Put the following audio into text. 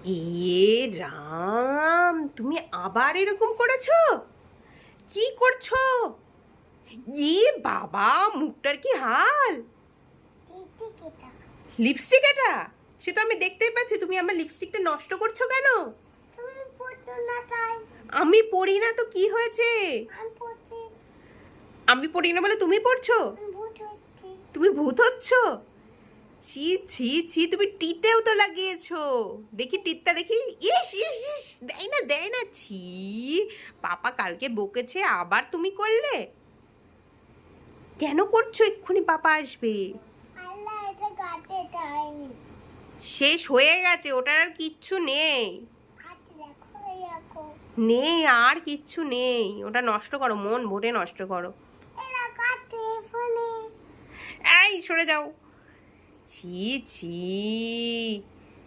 এ রাম, তুমি আবার এরকম করেছো? কি করছো? এ বাবা, মুখটার কি হাল! লিপস্টিক এটা? সে তো আমি দেখতেই পাচ্ছি। তুমি আমার লিপস্টিকটা নষ্ট করছো কেন? আমি পড়ি না তো কি হয়েছে? আমি পড়ি না বলে তুমি পড়ছো? তুমি ভূত হচ্ছ? ছি ছি ছি, তুমি টিতেও তো লাগিয়েছো। দেখি টিতটা দেখি। ইস ইস ইস, দেয় না দেয় না, ছি। পাপা কালকে বকেছে, আবার তুমি করলে? কেন করছো? এক্ষুনি পাপা আসবে। শেষ হয়ে গেছে, ওটার আর কিচ্ছু নেই। নেই, আর কিচ্ছু নেই। ওটা নষ্ট করো, মন ভরে নষ্ট করো। এই সরে যাও। ছি ছি।